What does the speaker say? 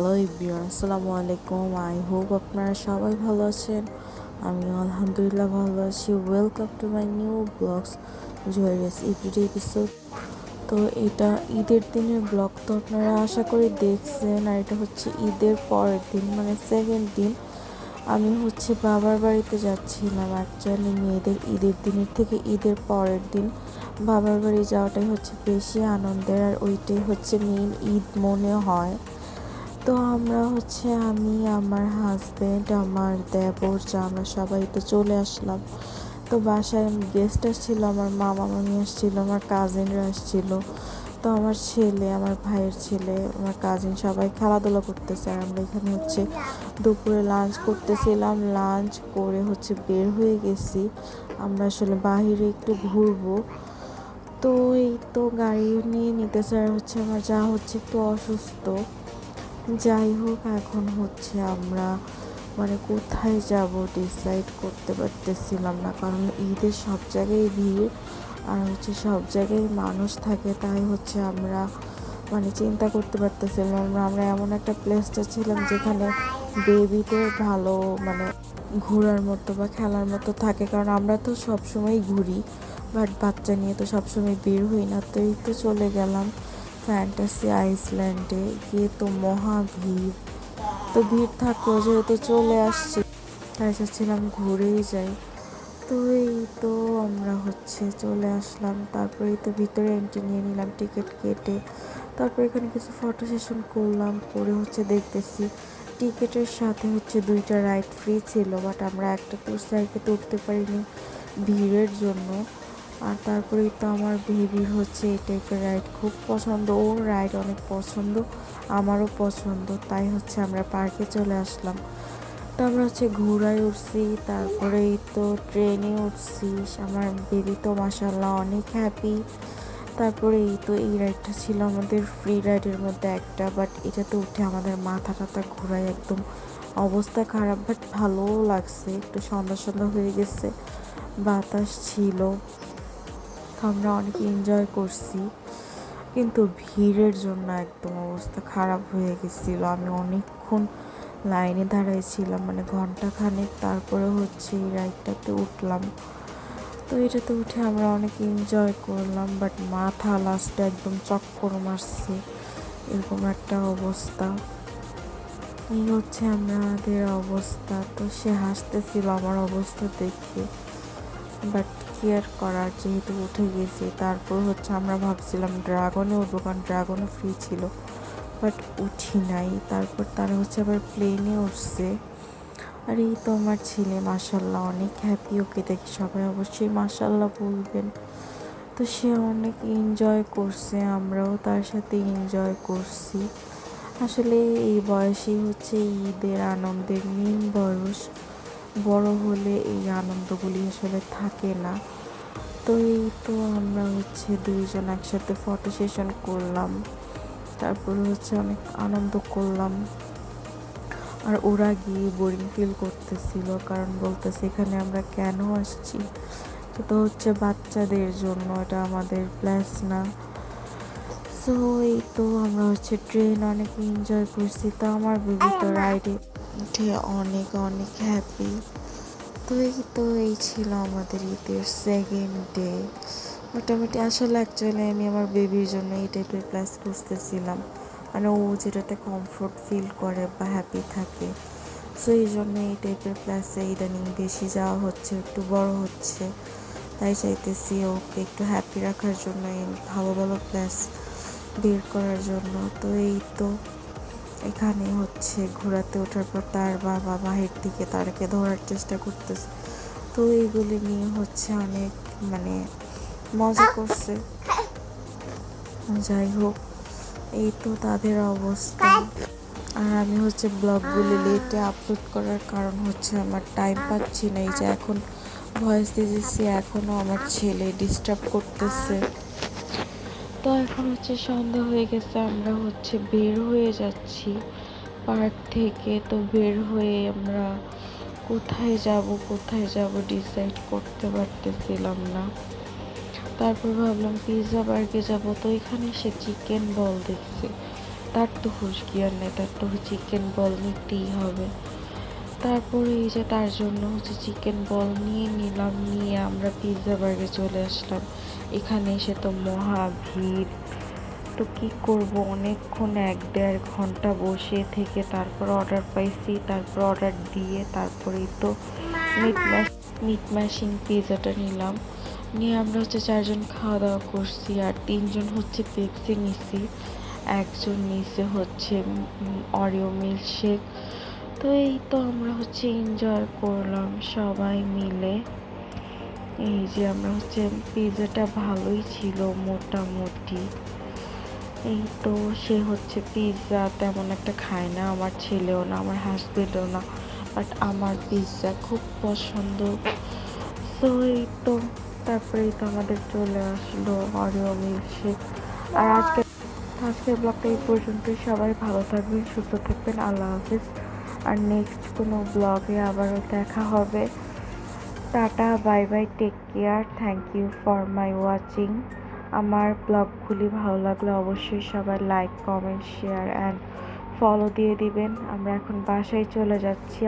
Hello everyone, আসসালামু আলাইকুম। I hope আপনারা সবাই ভালো আছেন। আমিও আলহামদুলিল্লাহ ভালো আছি। Welcome to my new blogs জয়েস এভরিডে এপিসোড। তো এটা ঈদের দিনের ব্লগ, তো আপনারা আশা করি দেখছেন। আর এটা হচ্ছে ঈদের পরের দিন, মানে সেকেন্ড দিন। আমি হচ্ছে বাবার বাড়িতে যাচ্ছিলাম। অ্যাকচুয়ালি মেয়েদের ঈদের দিনের থেকে ঈদের পরের দিন বাবার বাড়ি যাওয়াটাই হচ্ছে বেশি আনন্দের, আর ওইটাই হচ্ছে মেইন ঈদ মনে হয়। তো আমরা হচ্ছে আমি, আমার হাজব্যান্ড, আমার দেবর, যা আমরা সবাই তো চলে আসলাম। তো বাসায় গেস্ট আসছিলো, আমার মামা মামি আসছিলো, আমার কাজিনরা আসছিলো। তো আমার ছেলে, আমার ভাইয়ের ছেলে, আমার কাজিন সবাই খেলাধুলা করতেছে। আর আমরা এখানে হচ্ছে দুপুরে লাঞ্চ করতেছিলাম। লাঞ্চ করে হচ্ছে বের হয়ে গেছি। আমরা আসলে বাহিরে একটু ঘুরবো। তো এই তো গাড়ি নিয়ে নিতেছে। আর হচ্ছে আমার যা হচ্ছে একটু অসুস্থ। যাই হোক, এখন হচ্ছে আমরা মানে কোথায় যাব ডিসাইড করতে পারতেছিলাম না, কারণ ঈদের সব জায়গায় ভিড় আর হচ্ছে সব জায়গায় মানুষ থাকে। তাই হচ্ছে আমরা মানে চিন্তা করতে পারতেছিলাম না। আমরা এমন একটা প্লেসটা ছিলাম যেখানে বেবিদের ভালো মানে ঘোরার মতো বা খেলার মতো থাকে, কারণ আমরা তো সবসময় ঘুরি, বাট বাচ্চা নিয়ে তো সবসময় বের হই না। তো এই তো চলে গেলাম ফ্যান্টাসি আইসল্যান্ডে। গিয়ে তো মহা ভিড়। তো ভিড় থাকলেও যেহেতু চলে আসছি, তাই চাচ্ছিলাম ঘুরেই যাই। তো এই তো আমরা হচ্ছে চলে আসলাম। তারপরেই তো ভিতরে এন্ট্রি নিয়ে নিলাম টিকিট কেটে। তারপর এখানে কিছু ফটো সেশন করলাম, করে হচ্ছে দেখতেছি টিকিটের সাথে হচ্ছে 2টা রাইড ফ্রি ছিল, বাট আমরা একটা তো রাইডে তো উঠতে পারিনি ভিড়ের জন্য। আর তারপরেই তো আমার বেবির হচ্ছে এই টাইপের রাইড খুব পছন্দ, ওর রাইড অনেক পছন্দ, আমারও পছন্দ। তাই হচ্ছে আমরা পার্কে চলে আসলাম। তো আমরা হচ্ছে ঘোড়ায় উঠছি, তারপরে এই তো ট্রেনে উঠছি। আমার বেবি তো মাশাআল্লাহ অনেক হ্যাপি। তারপরে এই তো এই রাইডটা ছিল আমাদের ফ্রি রাইডের মধ্যে একটা, বাট এটাতে উঠে আমাদের মাথা টাথা ঘোরায় একদম অবস্থা খারাপ, বাট ভালোও লাগছে। একটু সন্ধ্যা সন্ধ্যা হয়ে গেছে, বাতাস ছিল, তো আমরা অনেক এনজয় করছি। কিন্তু ভিড়ের জন্য একদম অবস্থা খারাপ হয়ে গেছিলো। আমি অনেকক্ষণ লাইনে দাঁড়াইছিলাম, মানে ঘন্টাখানেক। তারপরে হচ্ছে এই রাইডটাতে উঠলাম। তো এটাতে উঠে আমরা অনেক এনজয় করলাম, বাট মাথা লাস্টে একদম চক্কর মারছে, এরকম একটা অবস্থা। এই হচ্ছে আমাদের অবস্থা। তো সে হাসতেছিল আমার অবস্থা দেখে, বাট কি আর করার, যেহেতু উঠে গেছি। তারপর হচ্ছে আমরা ভাবছিলাম ড্রাগনে উঠবো, কারণ ড্রাগনও ফ্রি ছিল, বাট উঠি নাই। তারপর তারা হচ্ছে আবার প্লেনে উঠছে। আর এই তো আমার ছেলে মাশাল্লাহ অনেক হ্যাপি, ওকে দেখে সবাই অবশ্যই মাশাল্লাহ বলবেন। তো সে অনেক এনজয় করছে, আমরাও তার সাথে এনজয় করছি। আসলে এই বয়সেই হচ্ছে ঈদের আনন্দের মেন বয়স। বড় হলে এই আনন্দগুলি আসলে থাকে না। তো এই তো আমরা হচ্ছে দুইজন একসাথে ফটো সেশন করলাম, তারপরে হচ্ছে অনেক আনন্দ করলাম। আর ওরা গিয়ে বোরিং ফিল করতেছিল, কারণ বলতেছে এখানে আমরা কেন আসছি, তো হচ্ছে বাচ্চাদের জন্য, এটা আমাদের প্লেস না। সো এই তো আমরা হচ্ছে ট্রেন অনেক এনজয় করছি। তো আমার বেবি তো রাইডে উঠে অনেক অনেক হ্যাপি। তো এই ছিল আমাদের ঈদের সেকেন্ড ডে। মোটামুটি আসলে অ্যাকচুয়ালি আমি আমার বেবির জন্য এই টাইপের প্লেস খুঁজতেছিলাম, মানে ও যেটাতে কমফোর্ট ফিল করে বা হ্যাপি থাকে। সো এই জন্য এই টাইপের প্লেসে ইদানিং বেশি যাওয়া হচ্ছে, একটু বড় হচ্ছে, তাই চাইতেছি ওকে একটু হ্যাপি রাখার জন্য এই ভালো ভালো প্লেস বের করার জন্য। তো এই তো এখানে হচ্ছে ঘোরাতে ওঠার পর তার বাবা বাহির থেকে তারকে ধরার চেষ্টা করতেছে। তো এইগুলি নিয়ে হচ্ছে অনেক মানে মজা করছে। যাই হোক, এই তো তাদের অবস্থা। আর আমি হচ্ছে ব্লগগুলি লেটে আপলোড করার কারণ হচ্ছে আমার টাইম পাচ্ছি না। এই যে এখন ভয়েস দিয়েছি, এখনও আমার ছেলে ডিস্টার্ব করতেছে। তো এখন হচ্ছে সন্ধ্যা হয়ে গেছে, আমরা হচ্ছে বের হয়ে যাচ্ছি পার্ক থেকে। তো বের হয়ে আমরা কোথায় যাব ডিসাইড করতে পারতেছিলাম না। তারপর ভাবলাম পিৎজা পার্কে যাব। তো এখানে সে চিকেন বল দেখছি, তার তো হুঁশ জ্ঞান নেই, তার তো চিকেন বল নিতেই হবে। তারপরে এই যে তার জন্য চিকেন বল নিয়ে নিলাম, নিয়ে আমরা পিৎজা বার্গে চলে আসলাম। এখানে এসে তো মহা ভিড়। তো কি করব, অনেকক্ষণ 1-1.5 ঘন্টা বসে থেকে তারপর অর্ডার পাইছি, তারপর অর্ডার দিয়ে তারপরেই তো মিট ম্যাশিং পিৎজাটা নিলাম। নিয়ে আমরা 4 জন খাওয়া দাওয়া করছি, আর 3 জন পেপসি নিছি, একজন নিচে অরিও মিল্কশেক। তো এই তো আমরা এনজয় করলাম সবাই মিলে। এই যে আমরা পিৎজাটা ভালোই ছিল মোটামুটি। এই তো সে পিৎজা তেমন একটা খায় না, আমার ছেলেও না, আমার হাজবেন্ডও না, বাট আমার পিৎজা খুব পছন্দ। তো এই তো তারপরেই তো আমাদের চলে আসলো অরিও মিল্কশেক। আর আজকের ব্লগটা এই পর্যন্তই। সবাই ভালো থাকবেন, সুস্থ থাকবেন, আল্লাহ হাফিজ। আর নেক্সট কোনো ব্লগে আবারও দেখা হবে। Tata, bye bye, take care, thank you for my watching. আমার ব্লগগুলি ভালো লাগলে অবশ্যই সবাই like, comment, share and follow দিয়ে দিবেন। আমরা এখন বাসায় চলে যাচ্ছি।